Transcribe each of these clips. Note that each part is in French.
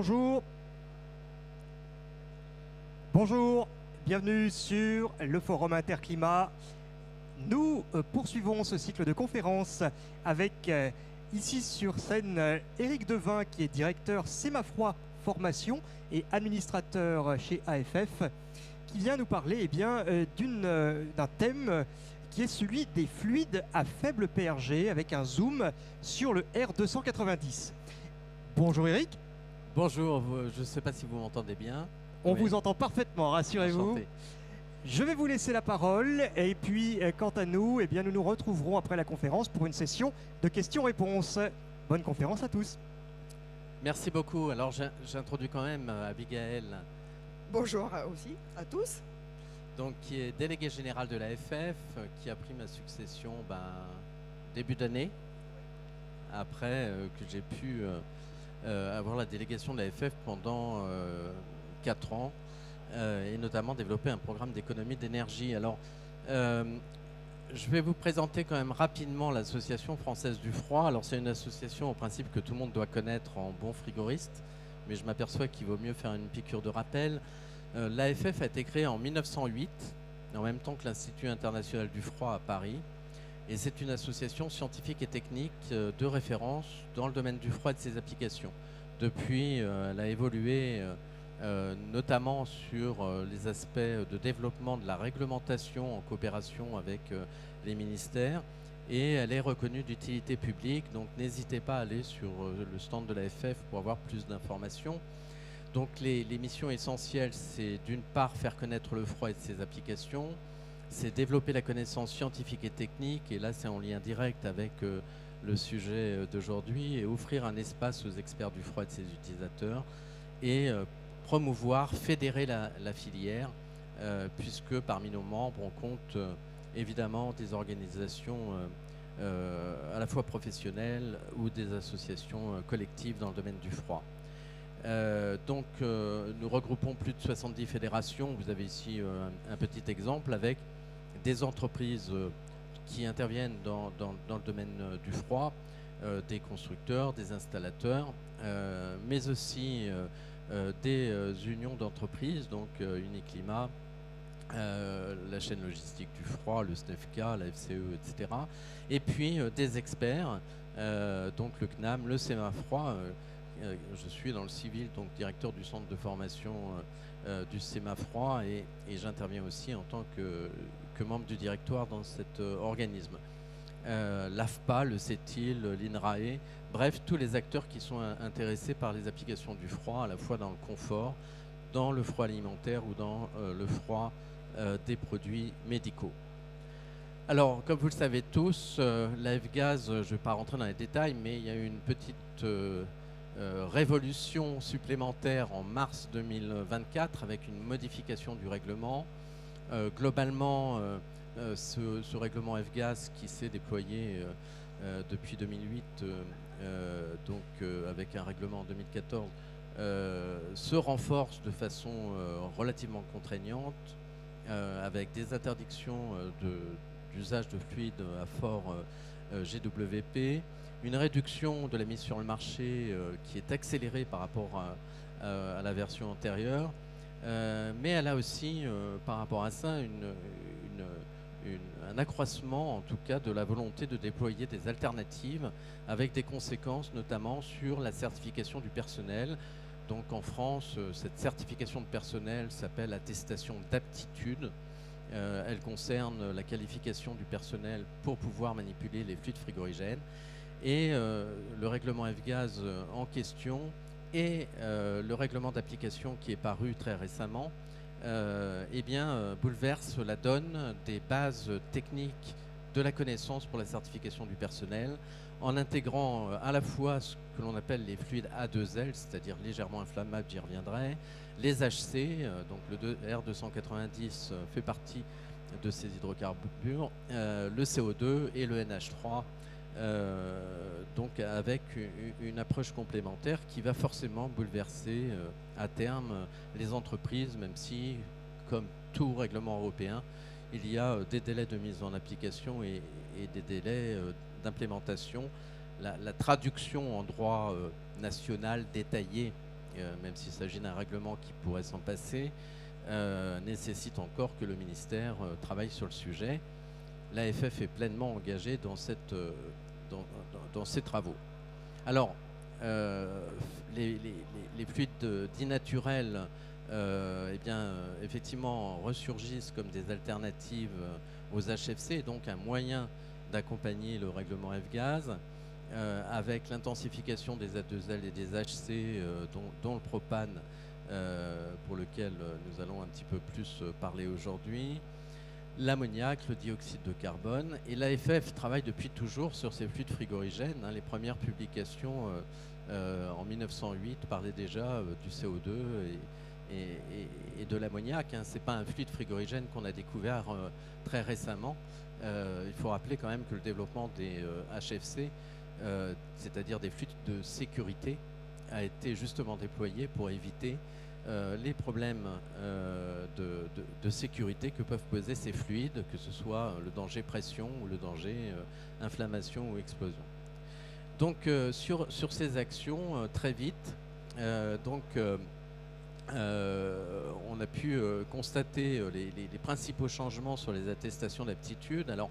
Bonjour. Bonjour, bienvenue sur le Forum Interclimat. Nous poursuivons ce cycle de conférences avec ici sur scène Éric Devin qui est directeur Sémafroid Formation et administrateur chez AFF qui vient nous parler d'un thème qui est celui des fluides à faible PRG avec un zoom sur le R290. Bonjour Éric. Bonjour, je ne sais pas si vous m'entendez bien. On Oui. vous entend parfaitement, rassurez-vous. Enchanté. Je vais vous laisser la parole et puis quant à nous, nous nous retrouverons après la conférence pour une session de questions-réponses. Bonne conférence à tous. Merci beaucoup. Alors j'introduis quand même Abigail, Bonjour aussi à tous. donc, qui est déléguée générale de l'AFF, qui a pris ma succession début d'année, après que j'ai pu avoir la délégation de l'AFF pendant 4 ans, et notamment développer un programme d'économie d'énergie. Alors, je vais vous présenter quand même rapidement l'Association française du froid. Alors, c'est une association au principe que tout le monde doit connaître en bon frigoriste, mais je m'aperçois qu'il vaut mieux faire une piqûre de rappel. L'AFF a été créée en 1908, en même temps que l'Institut international du froid à Paris. Et c'est une association scientifique et technique de référence dans le domaine du froid et de ses applications. Depuis, elle a évolué notamment sur les aspects de développement de la réglementation en coopération avec les ministères, et elle est reconnue d'utilité publique, donc n'hésitez pas à aller sur le stand de l'AFF pour avoir plus d'informations. Donc les missions essentielles, c'est d'une part faire connaître le froid et ses applications, c'est développer la connaissance scientifique et technique, et là c'est en lien direct avec le sujet d'aujourd'hui, et offrir un espace aux experts du froid et de ses utilisateurs, et promouvoir, fédérer la filière, puisque parmi nos membres on compte évidemment des organisations à la fois professionnelles ou des associations collectives dans le domaine du froid. Nous regroupons plus de 70 fédérations. Vous avez ici un petit exemple avec des entreprises qui interviennent dans le domaine du froid, des constructeurs, des installateurs, mais aussi des unions d'entreprises, donc Uniclimat, la chaîne logistique du froid, le SNEFK, la FCE, etc. Et puis des experts, donc le CNAM, le Sémafroid. Je suis dans le civil, donc directeur du centre de formation du Sémafroid, et j'interviens aussi en tant que membre du directoire dans cet organisme. L'AFPA, le CETIL, l'INRAE, bref, tous les acteurs qui sont intéressés par les applications du froid, à la fois dans le confort, dans le froid alimentaire ou dans le froid des produits médicaux. Alors, comme vous le savez tous, l'AFGAZ, je ne vais pas rentrer dans les détails, mais il y a eu une petite révolution supplémentaire en mars 2024 avec une modification du règlement. Globalement, ce règlement F-Gaz qui s'est déployé depuis 2008, avec un règlement en 2014, se renforce de façon relativement contraignante, avec des interdictions d'usage de fluides à fort GWP, une réduction de la mise sur le marché qui est accélérée par rapport à la version antérieure, mais elle a aussi, par rapport à ça, un accroissement, en tout cas, de la volonté de déployer des alternatives, avec des conséquences notamment sur la certification du personnel. Donc en France, cette certification de personnel s'appelle attestation d'aptitude. Elle concerne la qualification du personnel pour pouvoir manipuler les fluides frigorigènes. Et le règlement F-Gaz en question et le règlement d'application qui est paru très récemment bouleverse la donne des bases techniques de la connaissance pour la certification du personnel, en intégrant à la fois ce que l'on appelle les fluides A2L, c'est-à-dire légèrement inflammables, j'y reviendrai, les HC, donc le R290 fait partie de ces hydrocarbures, le CO2 et le NH3, donc avec une approche complémentaire qui va forcément bouleverser à terme les entreprises, même si, comme tout règlement européen, il y a des délais de mise en application et des délais d'implémentation. La traduction en droit national détaillé même s'il s'agit d'un règlement qui pourrait s'en passer, nécessite encore que le ministère travaille sur le sujet. L'AFF est pleinement engagée dans ces travaux. Alors, les fluides dits naturels, effectivement, ressurgissent comme des alternatives aux HFC, donc un moyen d'accompagner le règlement F-Gaz, avec l'intensification des A2L et des HC, dont le propane, pour lequel nous allons un petit peu plus parler aujourd'hui, l'ammoniac, le dioxyde de carbone. Et l'AFF travaille depuis toujours sur ces fluides frigorigènes. Les premières publications en 1908 parlaient déjà du CO2 et de l'ammoniac. Ce n'est pas un fluide frigorigène qu'on a découvert très récemment. Il faut rappeler quand même que le développement des HFC, c'est-à-dire des fluides de sécurité, a été justement déployé pour éviter les problèmes de sécurité que peuvent poser ces fluides, que ce soit le danger pression ou le danger inflammation ou explosion. Donc sur ces actions, très vite, on a pu constater les principaux changements sur les attestations d'aptitude. Alors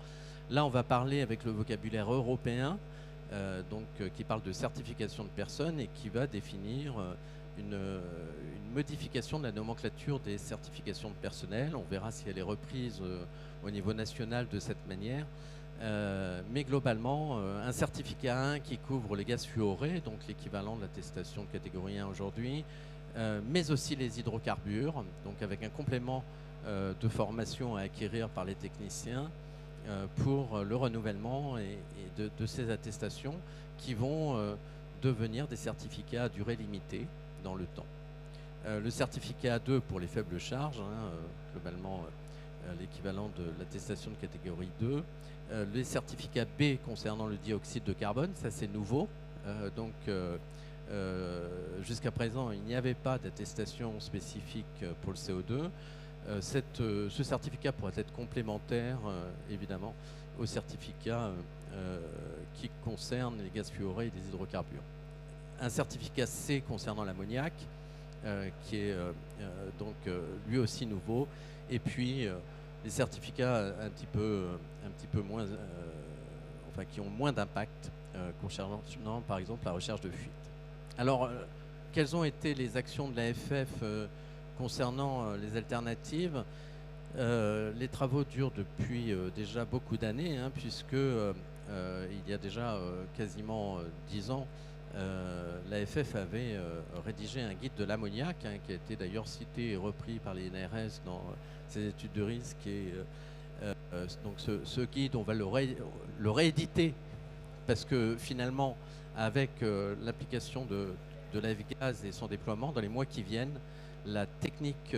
là, on va parler avec le vocabulaire européen, qui parle de certification de personnes et qui va définir une modification de la nomenclature des certifications de personnel. On verra si elle est reprise au niveau national de cette manière. Mais globalement, un certificat 1 qui couvre les gaz fluorés, donc l'équivalent de l'attestation de catégorie 1 aujourd'hui, mais aussi les hydrocarbures, donc avec un complément de formation à acquérir par les techniciens pour le renouvellement de ces attestations qui vont devenir des certificats à durée limitée dans le temps. Le certificat 2 pour les faibles charges, globalement l'équivalent de l'attestation de catégorie 2. Les certificats B concernant le dioxyde de carbone, ça c'est nouveau. Jusqu'à présent, il n'y avait pas d'attestation spécifique pour le CO2. Ce certificat pourrait être complémentaire, évidemment, au certificat qui concerne les gaz fluorés et les hydrocarbures. Un certificat C concernant l'ammoniac, qui est lui aussi nouveau, et puis les certificats un petit peu moins, qui ont moins d'impact concernant par exemple la recherche de fuite. Alors, quelles ont été les actions de l'AFF concernant les alternatives? Les travaux durent depuis déjà beaucoup d'années, puisque il y a déjà quasiment 10 ans, l'AFF avait rédigé un guide de l'ammoniac, qui a été d'ailleurs cité et repris par les NRS dans ses études de risque. Et donc ce guide, on va le rééditer, parce que finalement, avec l'application de la F-Gaz et son déploiement dans les mois qui viennent, la technique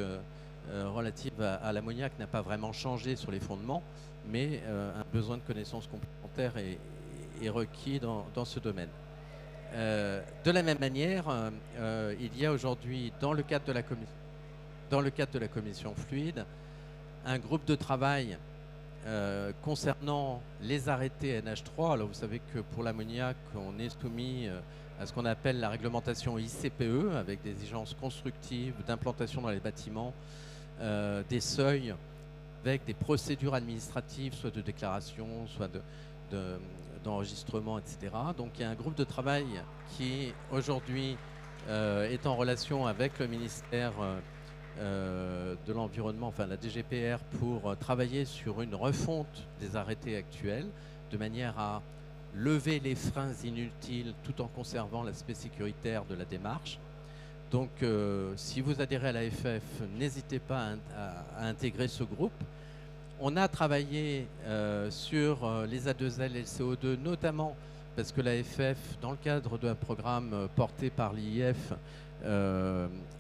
relative à l'ammoniac n'a pas vraiment changé sur les fondements, mais un besoin de connaissances complémentaires est requis dans ce domaine. De la même manière, il y a aujourd'hui, dans le cadre de la commission fluide, un groupe de travail concernant les arrêtés NH3. Alors vous savez que pour l'ammoniac, on est soumis à ce qu'on appelle la réglementation ICPE, avec des exigences constructives d'implantation dans les bâtiments, des seuils, avec des procédures administratives, soit de déclaration, soit d'enregistrement, etc. Donc il y a un groupe de travail qui aujourd'hui est en relation avec le ministère de l'Environnement, enfin la DGPR, pour travailler sur une refonte des arrêtés actuels, de manière à lever les freins inutiles tout en conservant l'aspect sécuritaire de la démarche. Donc si vous adhérez à l'AFF, n'hésitez pas à intégrer ce groupe. On a travaillé sur les A2L et le CO2, notamment parce que l'AFF, dans le cadre d'un programme porté par l'IIF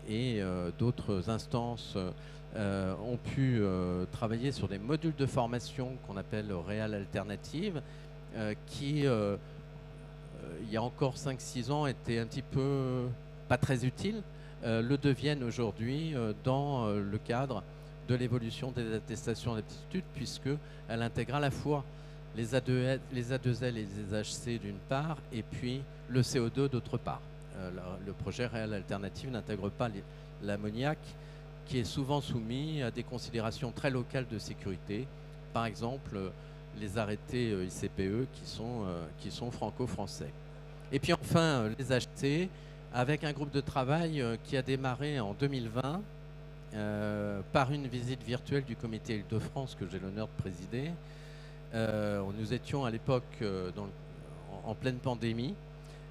et d'autres instances, ont pu travailler sur des modules de formation qu'on appelle Réal Alternative, qui, il y a encore 5-6 ans, étaient un petit peu pas très utiles, le deviennent aujourd'hui dans le cadre de l'évolution des attestations d'aptitude, puisqu'elle intègre à la fois les A2L et les HC d'une part, et puis le CO2 d'autre part. le projet Réal Alternative n'intègre pas l'ammoniac, qui est souvent soumis à des considérations très locales de sécurité. Par exemple, les arrêtés ICPE qui sont franco-français. Et puis enfin, les HT, avec un groupe de travail qui a démarré en 2020 par une visite virtuelle du comité Île-de-France que j'ai l'honneur de présider. Nous étions à l'époque en pleine pandémie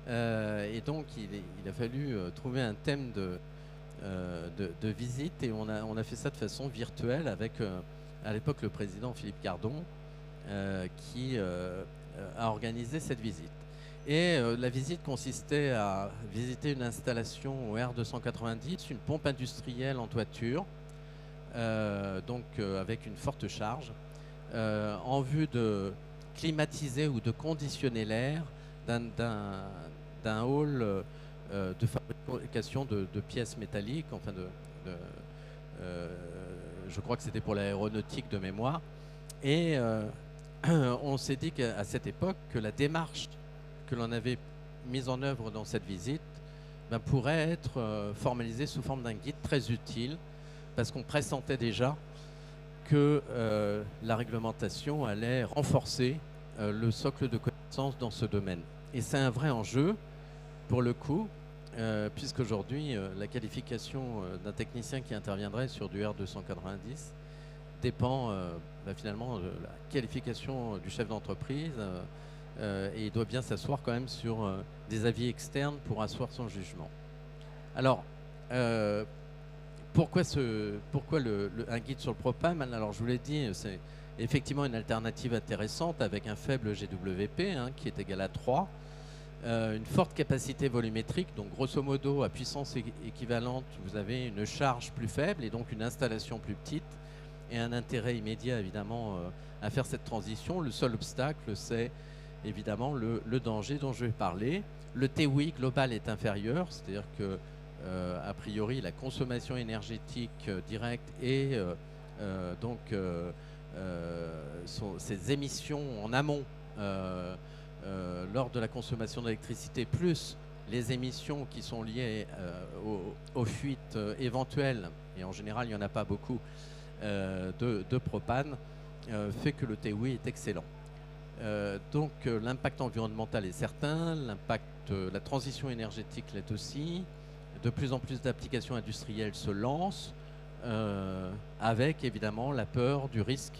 et donc il a fallu trouver un thème de visite et on a fait ça de façon virtuelle avec à l'époque le président Philippe Cardon qui a organisé cette visite. Et la visite consistait à visiter une installation au R290, une pompe industrielle en toiture, avec une forte charge, en vue de climatiser ou de conditionner l'air d'un hall de fabrication de pièces métalliques, enfin je crois que c'était pour l'aéronautique de mémoire. Et on s'est dit qu'à cette époque, que la démarche que l'on avait mise en œuvre dans cette visite pourrait être formalisée sous forme d'un guide très utile, parce qu'on pressentait déjà que la réglementation allait renforcer le socle de connaissances dans ce domaine. Et c'est un vrai enjeu, pour le coup, puisqu'aujourd'hui, la qualification d'un technicien qui interviendrait sur du R290 dépend finalement de la qualification du chef d'entreprise et il doit bien s'asseoir quand même sur des avis externes pour asseoir son jugement. Alors, pourquoi un guide sur le propane? Alors, je vous l'ai dit, c'est effectivement une alternative intéressante avec un faible GWP qui est égal à 3, une forte capacité volumétrique, donc grosso modo à puissance équivalente, vous avez une charge plus faible et donc une installation plus petite et un intérêt immédiat évidemment à faire cette transition. Le seul obstacle, c'est évidemment le danger dont je vais parler. Le TOI global est inférieur, c'est-à-dire que a priori la consommation énergétique directe et ces émissions en amont lors de la consommation d'électricité, plus les émissions qui sont liées aux fuites éventuelles, et en général il n'y en a pas beaucoup, de propane, fait que le TOI est excellent. L'impact environnemental est certain, la transition énergétique l'est aussi. De plus en plus d'applications industrielles se lancent, avec évidemment la peur du risque.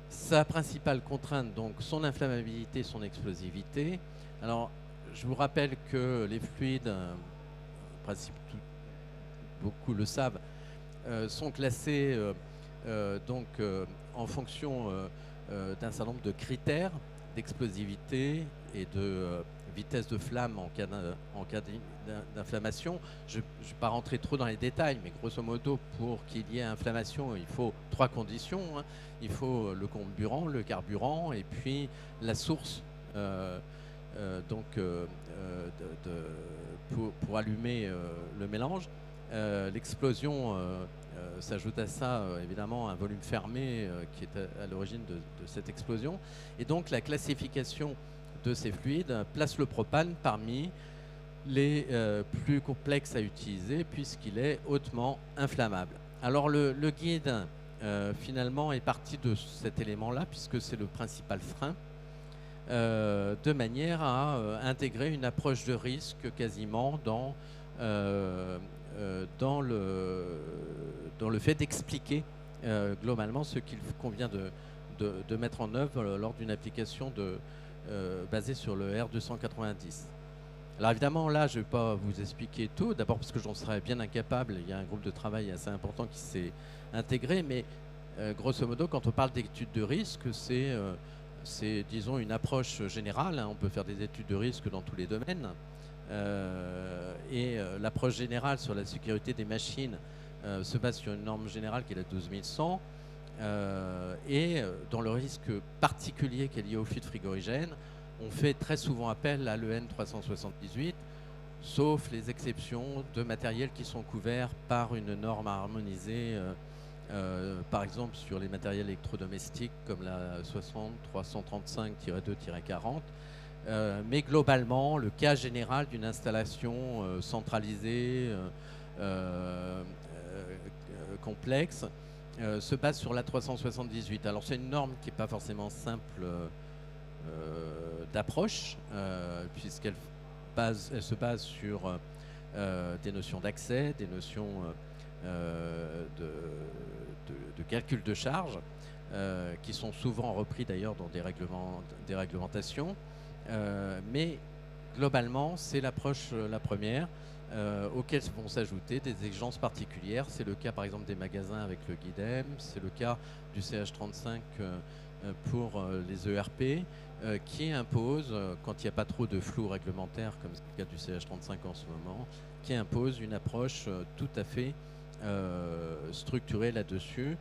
Sa principale contrainte, donc son inflammabilité, son explosivité. Alors, je vous rappelle que les fluides, en principe beaucoup le savent, sont classés en fonction d'un certain nombre de critères d'explosivité et de vitesse de flamme en cas d'inflammation. Je ne vais pas rentrer trop dans les détails, mais grosso modo, pour qu'il y ait inflammation, il faut 3 conditions. Il faut le comburant, le carburant, et puis la source pour allumer le mélange. L'explosion s'ajoute à ça, évidemment, un volume fermé qui est à l'origine de cette explosion. Et donc, la classification de ces fluides place le propane parmi les plus complexes à utiliser, puisqu'il est hautement inflammable. Alors, le guide, finalement, est parti de cet élément-là, puisque c'est le principal frein, de manière à intégrer une approche de risque quasiment dans le fait d'expliquer globalement ce qu'il convient de mettre en œuvre lors d'une application basée sur le R290. Alors évidemment, là, je ne vais pas vous expliquer tout, d'abord parce que j'en serais bien incapable, il y a un groupe de travail assez important qui s'est intégré, mais grosso modo, quand on parle d'études de risque, c'est disons, une approche générale, on peut faire des études de risque dans tous les domaines, l'approche générale sur la sécurité des machines se base sur une norme générale qui est la 12100 et dans le risque particulier qui est lié aux fuites frigorigènes, on fait très souvent appel à l'EN 378, sauf les exceptions de matériels qui sont couverts par une norme harmonisée, par exemple sur les matériels électrodomestiques comme la 60 335-2-40, Mais globalement, le cas général d'une installation centralisée, complexe, se base sur la 378. Alors c'est une norme qui n'est pas forcément simple d'approche, puisqu'elle se base sur des notions d'accès, des notions de calcul de charge, qui sont souvent repris d'ailleurs dans des réglementations. Mais globalement, c'est l'approche la première, auxquelles vont s'ajouter des exigences particulières. C'est le cas par exemple des magasins avec le GUIDEM, c'est le cas du CH35 pour les ERP, qui impose, quand il n'y a pas trop de flou réglementaire, comme c'est le cas du CH35 en ce moment, qui impose une approche tout à fait structurée là-dessus,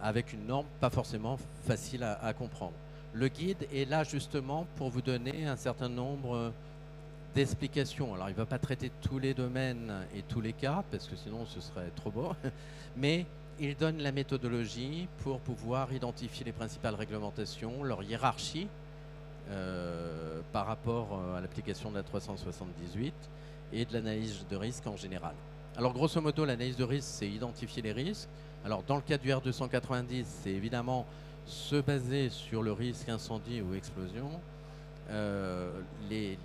avec une norme pas forcément facile à comprendre. Le guide est là justement pour vous donner un certain nombre d'explications. Alors il ne va pas traiter tous les domaines et tous les cas, parce que sinon ce serait trop beau, mais il donne la méthodologie pour pouvoir identifier les principales réglementations, leur hiérarchie par rapport à l'application de la 378 et de l'analyse de risque en général. Alors grosso modo, l'analyse de risque, c'est identifier les risques. Alors dans le cas du R290, c'est évidemment se baser sur le risque incendie ou explosion. Les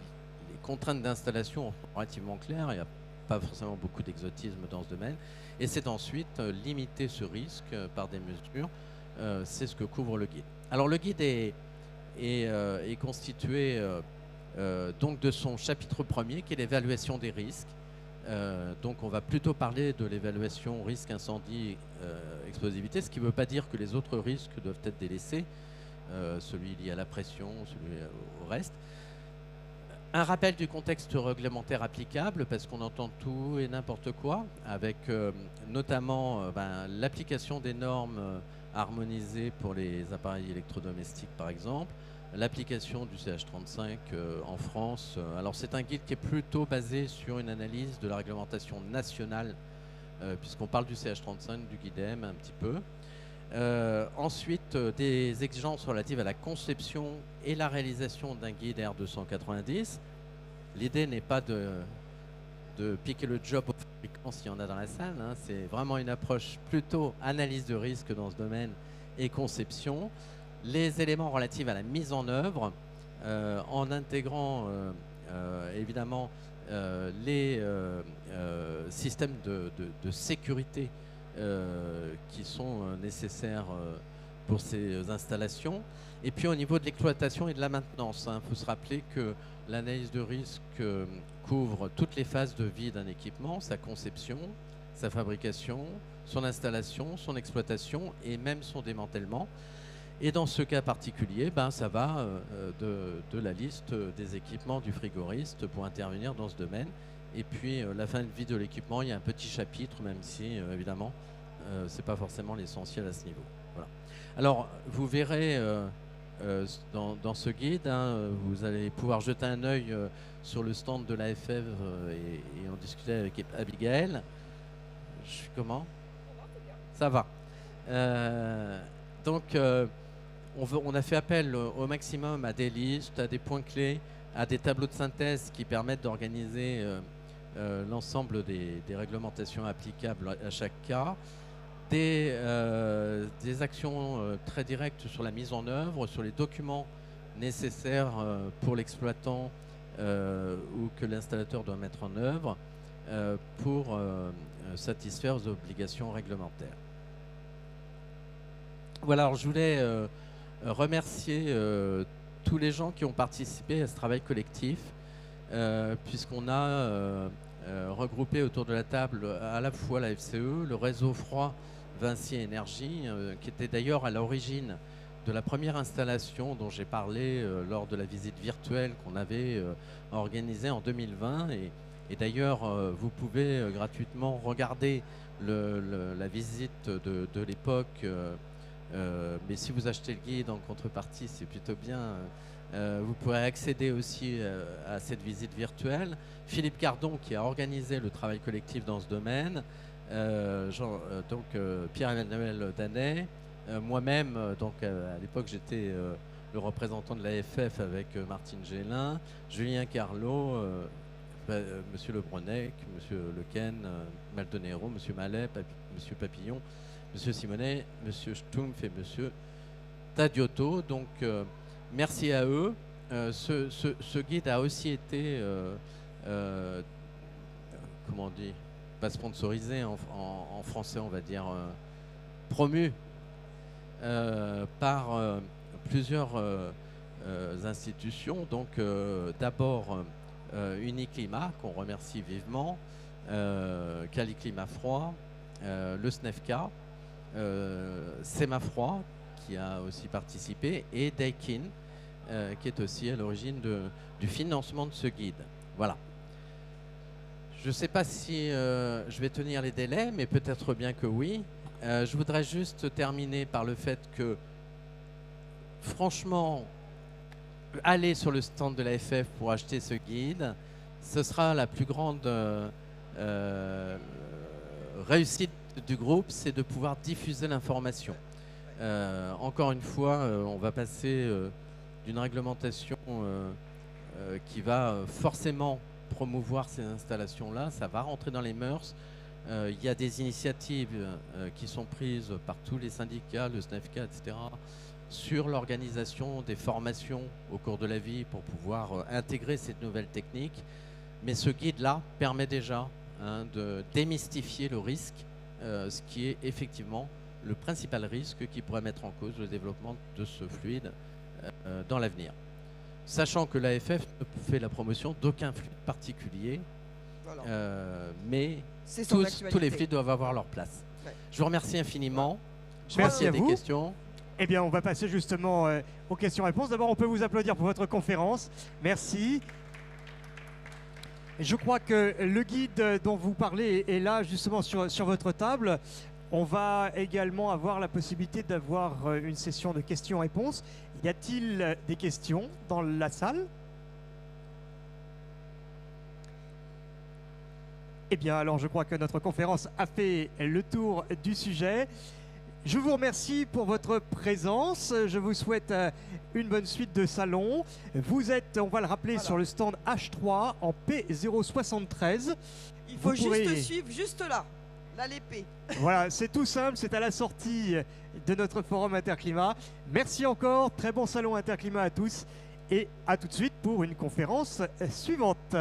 contraintes d'installation sont relativement claires, il n'y a pas forcément beaucoup d'exotisme dans ce domaine. Et c'est ensuite limiter ce risque par des mesures. C'est ce que couvre le guide. Alors le guide est constitué donc de son chapitre premier, qui est l'évaluation des risques. Donc on va plutôt parler de l'évaluation risque incendie explosivité, ce qui ne veut pas dire que les autres risques doivent être délaissés, celui lié à la pression, celui au reste. Un rappel du contexte réglementaire applicable, parce qu'on entend tout et n'importe quoi, avec notamment l'application des normes harmonisées pour les appareils électrodomestiques par exemple, l'application du CH35 en France. Alors c'est un guide qui est plutôt basé sur une analyse de la réglementation nationale, puisqu'on parle du CH35, du GUIDEM un petit peu. Ensuite, des exigences relatives à la conception et la réalisation d'un guide R290. L'idée n'est pas de piquer le job aux fabricants s'il y en a dans la salle, hein. C'est vraiment une approche plutôt analyse de risque dans ce domaine et conception. Les éléments relatifs à la mise en œuvre, en intégrant évidemment les systèmes de sécurité qui sont nécessaires pour ces installations. Et puis au niveau de l'exploitation et de la maintenance, il faut se rappeler que l'analyse de risque couvre toutes les phases de vie d'un équipement, sa conception, sa fabrication, son installation, son exploitation et même son démantèlement. Et dans ce cas particulier, ça va de la liste des équipements du frigoriste pour intervenir dans ce domaine. Et puis la fin de vie de l'équipement, il y a un petit chapitre, même si évidemment c'est pas forcément l'essentiel à ce niveau. Voilà. Alors vous verrez dans ce guide, vous allez pouvoir jeter un œil sur le stand de l'AFF et en discuter avec Abigail. Je suis comment? Ça va. Donc on a fait appel au maximum à des listes, à des points clés, à des tableaux de synthèse qui permettent d'organiser l'ensemble des réglementations applicables à chaque cas, des actions très directes sur la mise en œuvre, sur les documents nécessaires pour l'exploitant ou que l'installateur doit mettre en œuvre pour satisfaire aux obligations réglementaires. Voilà, alors je voulais remercier tous les gens qui ont participé à ce travail collectif, puisqu'on a regroupé autour de la table à la fois la FCE, le réseau froid Vinci Énergie, qui était d'ailleurs à l'origine de la première installation dont j'ai parlé lors de la visite virtuelle qu'on avait organisée en 2020. Et d'ailleurs, vous pouvez gratuitement regarder la visite de l'époque. Mais si vous achetez le guide en contrepartie, c'est plutôt bien. Vous pourrez accéder aussi à cette visite virtuelle. Philippe Cardon, qui a organisé le travail collectif dans ce domaine, Pierre-Emmanuel Danet, moi-même, donc à l'époque j'étais le représentant de l'AFF avec Martine Gélin, Julien Carlot, Monsieur Le Brenec, Monsieur Lequen, Maldonero, Monsieur Mallet, Monsieur Papillon, Monsieur Simonet, Monsieur Stumpf et Monsieur Tadiotto. Donc merci à eux. Ce guide a aussi été, comment on dit, pas sponsorisé en français, on va dire, promu par plusieurs institutions. Donc d'abord Uniclimat, qu'on remercie vivement, Caliclimat Froid, le SNEFCA, Semafroid, qui a aussi participé, et Daikin, qui est aussi à l'origine du financement de ce guide. Voilà. Je ne sais pas si je vais tenir les délais, mais peut-être bien que oui. Je voudrais juste terminer par le fait que, franchement, aller sur le stand de l'AFF pour acheter ce guide, ce sera la plus grande réussite du groupe, c'est de pouvoir diffuser l'information. Encore une fois, on va passer d'une réglementation qui va forcément promouvoir ces installations-là, ça va rentrer dans les mœurs. Il y a des initiatives qui sont prises par tous les syndicats, le SNEFCA, etc., sur l'organisation des formations au cours de la vie pour pouvoir intégrer cette nouvelle technique. Mais ce guide-là permet déjà de démystifier le risque, ce qui est effectivement le principal risque qui pourrait mettre en cause le développement de ce fluide dans l'avenir. Sachant que l'AFF ne fait la promotion d'aucun fluide particulier, voilà. Mais tous les fluides doivent avoir leur place. Ouais. Je vous remercie infiniment. Je Merci à des vous. Questions. Eh bien, on va passer justement aux questions-réponses. D'abord, on peut vous applaudir pour votre conférence. Merci. Je crois que le guide dont vous parlez est là justement sur votre table. On va également avoir la possibilité d'avoir une session de questions-réponses. Y a-t-il des questions dans la salle? Eh bien, alors je crois que notre conférence a fait le tour du sujet. Je vous remercie pour votre présence. Je vous souhaite une bonne suite de salon. Vous êtes, on va le rappeler, sur le stand H3 en P073. Il faut juste suivre juste là, l'épée. Voilà, c'est tout simple, c'est à la sortie de notre forum Interclimat. Merci encore, très bon salon Interclimat à tous et à tout de suite pour une conférence suivante.